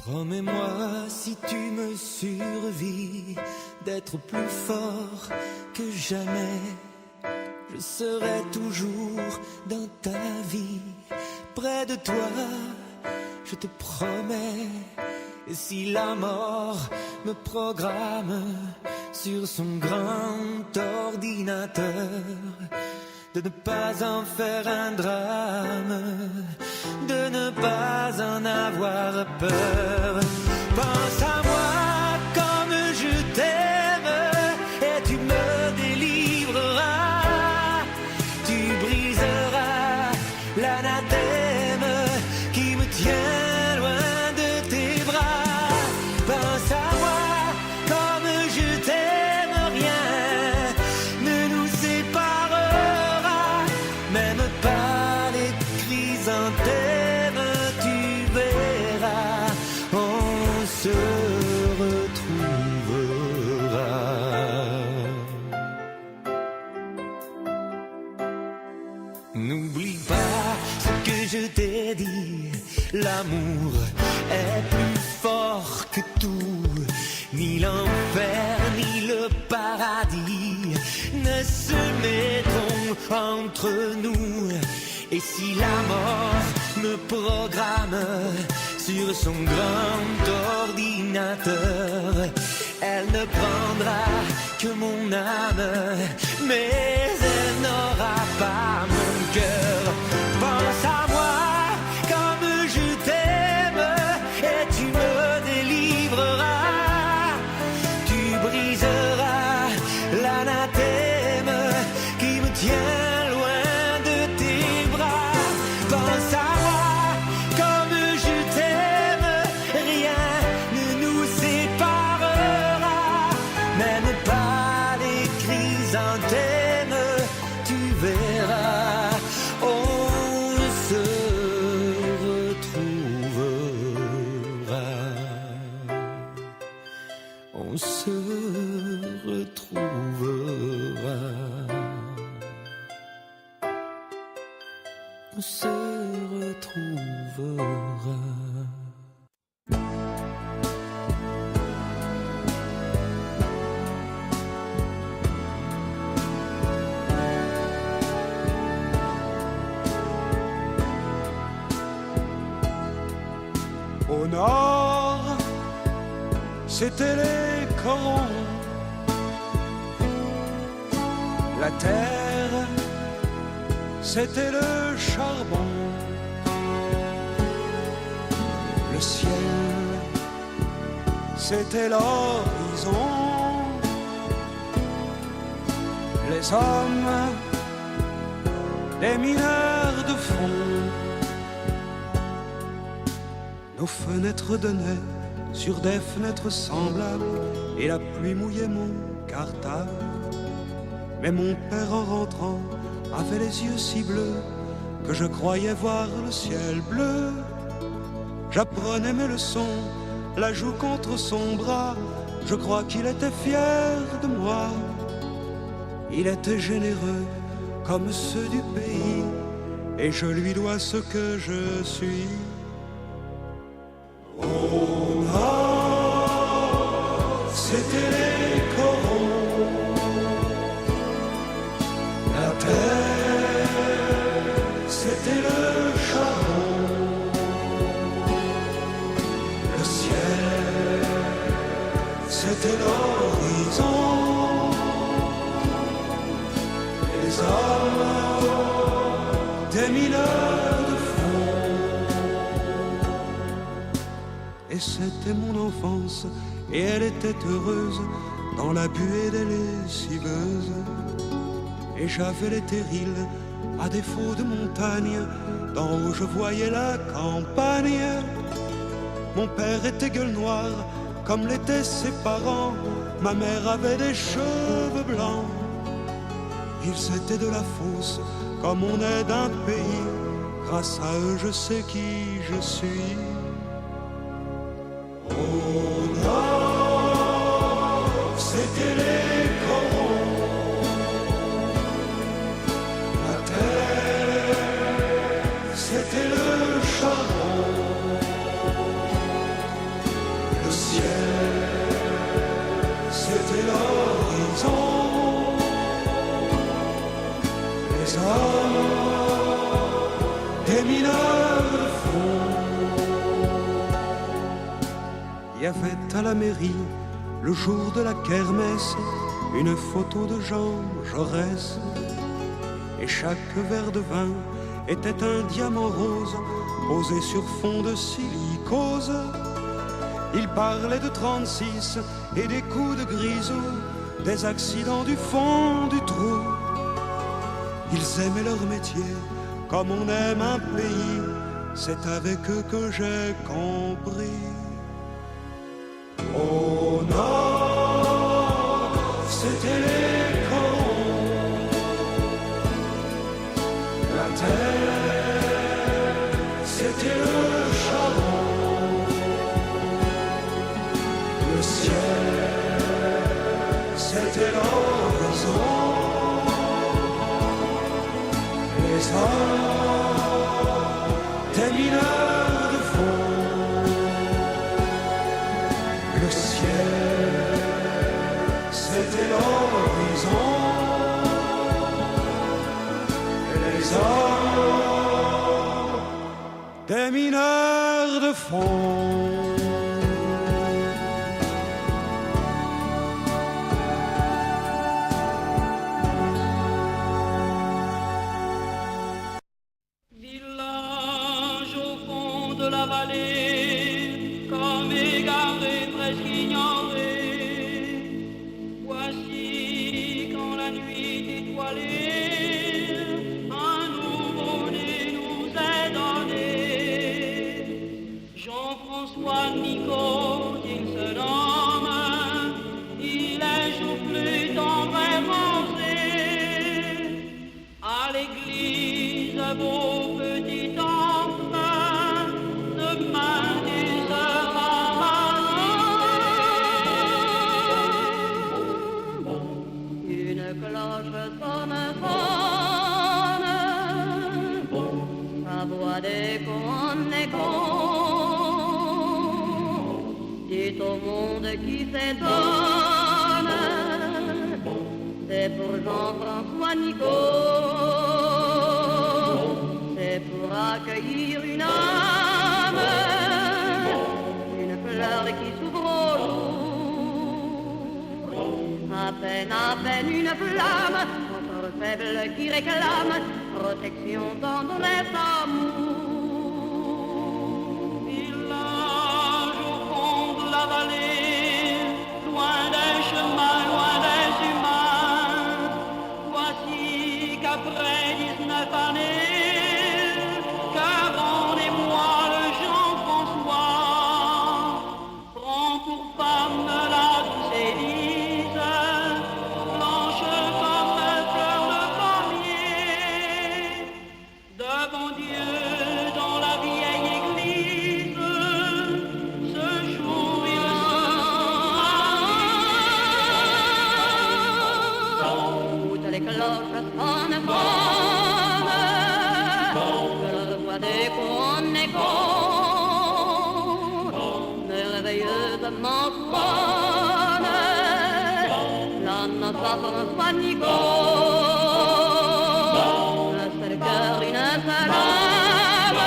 Promets-moi si tu me survis d'être plus fort que jamais. Je serai toujours dans ta vie, près de toi, je te promets. Et si la mort me programme sur son grand ordinateur, de ne pas en faire un drame, de ne pas en avoir peur. Pense à moi comme je t'aime et tu me délivreras. Tu briseras l'anathème qui me tient loin de tes bras. Pense à moi comme je t'aime, rien ne nous séparera, même pas les chrysanthèmes, tu verras, on se retrouvera. N'oublie pas ce que je t'ai dit, l'amour est plus fort que tout, ni l'enfer ni le paradis ne se mettront entre nous. Et si la mort me programme sur son grand ordinateur, elle ne prendra que mon âme, mais elle n'aura pas mon cœur. Pense à moi comme je t'aime et tu me délivreras. Tu briseras l'anathème qui me tient loin de tes bras. Pense à moi comme je t'aime, rien ne nous séparera, même pas les chrysanthèmes, tu verras, on se retrouvera. On se retrouvera. On se retrouvera. Au nord, c'était les corons. La terre, c'était le charbon. Le ciel, c'était l'horizon. Les hommes, des mineurs de fond. Nos fenêtres donnaient sur des fenêtres semblables et la pluie mouillait mon cartable. Mais mon père en rentrant avait les yeux si bleus que je croyais voir le ciel bleu. J'apprenais mes leçons, la joue contre son bras. Je crois qu'il était fier de moi. Il était généreux comme ceux du pays et je lui dois ce que je suis. Au nord, c'était les corons. La terre, c'était le charbon. Le ciel, c'était l'horizon. Les hommes, des mineurs de fond. Et c'était mon enfance, et elle était heureuse dans la buée des lessiveuses. Et j'avais les terrils, à défaut de montagne, d'en haut je voyais la campagne. Mon père était gueule noire, comme l'étaient ses parents. Ma mère avait des cheveux blancs. Ils étaient de la fosse, comme on est d'un pays. Grâce à eux je sais qui je suis. Au nord, c'était les corons. La terre, c'était le charbon. des mineurs de fond. Il y avait à la mairie, le jour de la kermesse, une photo de Jean Jaurès. Et chaque verre de vin était un diamant rose posé sur fond de silicose. Il parlait de 36 et des coups de grisou, des accidents du fond du trou. Ils aimaient leur métier comme on aime un pays, c'est avec eux que j'ai compris. Au nord, c'était les corons, la terre, c'était le charbon, le ciel, c'était l'horizon, les hommes, des mineurs de fond. Le ciel, c'était l'horizon, et les hommes, des mineurs de fond. Village au fond de la vallée, comme égaré, presque ignoré. Voici quand la nuit étoilée, un nouveau-né nous est donné. Jean-François Nicot, il se nomme, il est joufflu, tendre et rosé. À l'église, beau petit enfant, demain tu seras marié. Une cloche sonne, sa voix d'écho en écho, dit au monde qui s'étonne, c'est pour Jean-François Nicot, c'est pour accueillir une âme, une fleur qui s'ouvre au jour, à peine une flamme, encore faible qui réclame protection, tendresse, amour. Village au fond de la vallée, loin des chemins, loin des humains, voici qu'après 19 années, qu'avant des mois le Jean-François prend pour femme la douce Élise, blanche comme fleur de pommier, devant Dieu dans la vieille église, ce jour il se toutes les cloches sonnent que leur voix d'écho en écho, merveilleusement sonne la noce à François Nicot, un seul cœur, une seule âme,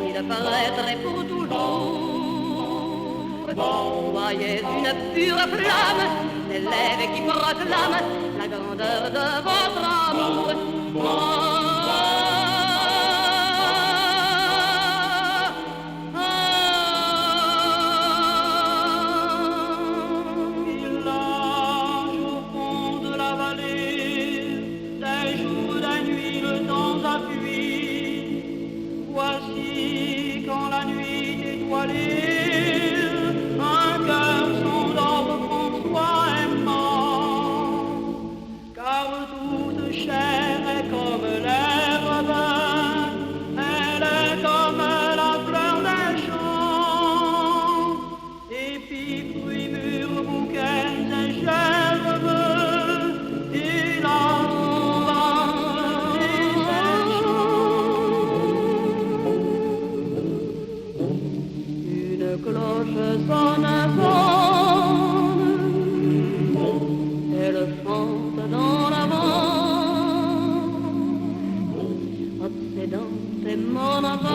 il paraîtrait pour toujours. Voyez une pure flamme, des lèvres qui proclament la grandeur de votre amour. Village au fond de la vallée, des jours, des nuits, le temps a fui. Voici quand la nuit étoilée, un cœur s'endort, François est mort, car toute chair est comme l'air. c'est mon âme.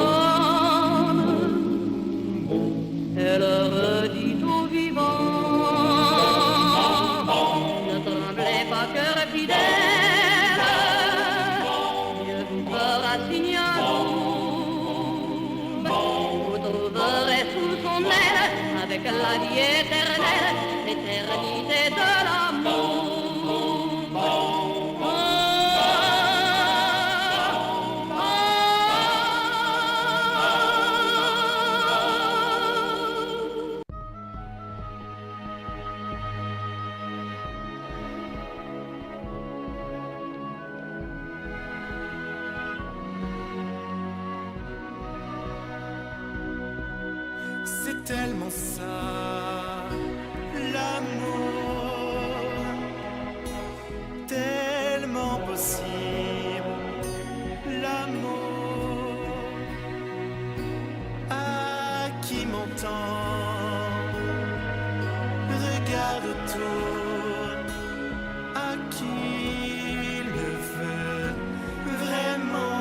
Elle redit au vivant, ne tremblez pas, cœur fidèle, Dieu vous fera signe un jour. Vous trouverez sous son aile, avec la vie éternelle, l'éternité de l'amour. C'est tellement ça, l'amour, tellement possible, l'amour. Ah, qui m'entend, regarde autour, à qui le veut vraiment.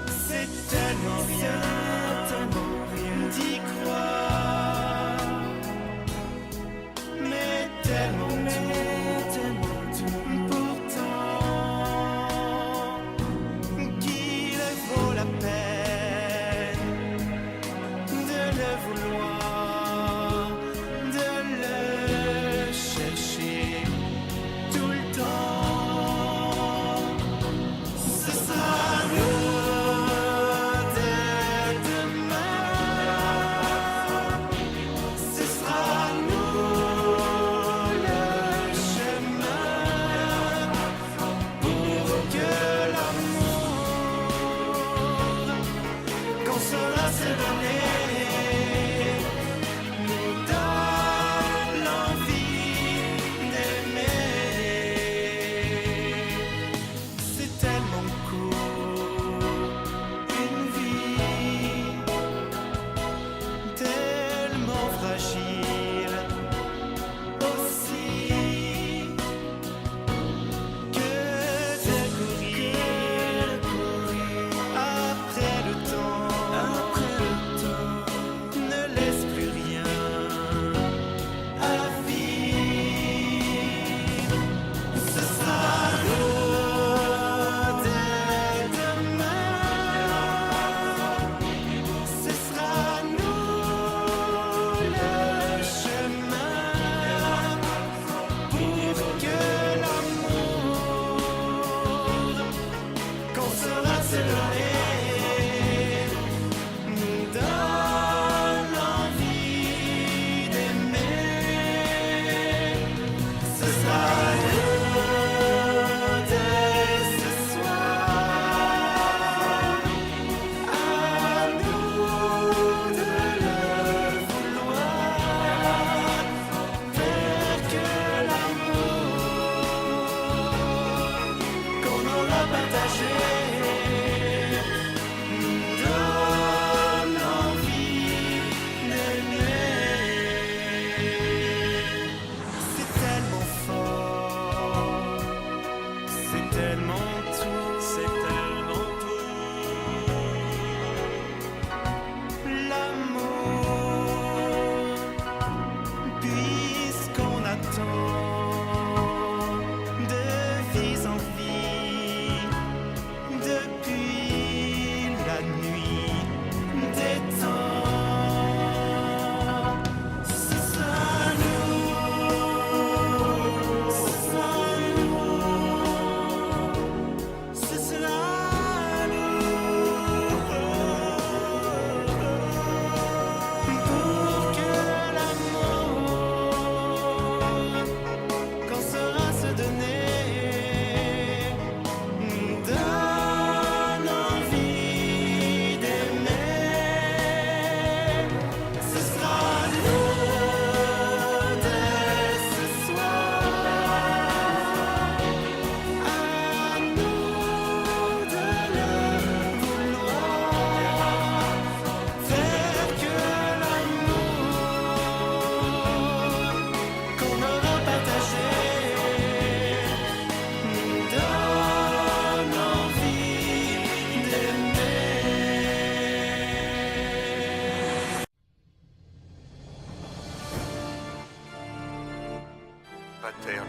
C'est tellement rien d'y croire, mais tellement tout, pourtant, qu'il vaut la peine de le vouloir, de le chercher tout le temps. Ce sera nous dès demain, ce sera nous le chemin pour que l'amour, quand cela s'est donné, nous donne l'envie d'aimer. C'est tellement court, une vie tellement fragile aussi, que de courir après le temps, ne laisse plus rien à vivre. Ce sera nous dès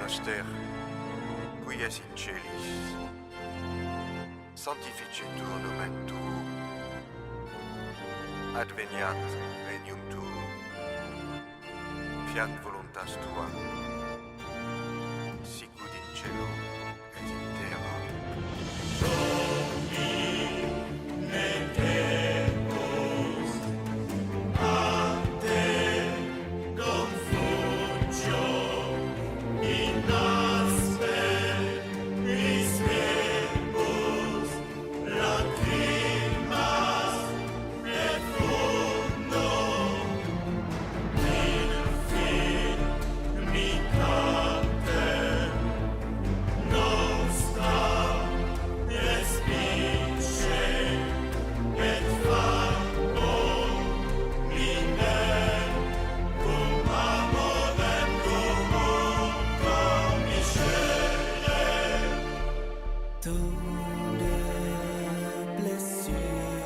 Master, qui es in celis, sanctificetur nomen tuum, adveniat regnum tuum, fiat voluntas tua, sicut in cielo et in terra. Tant de blessures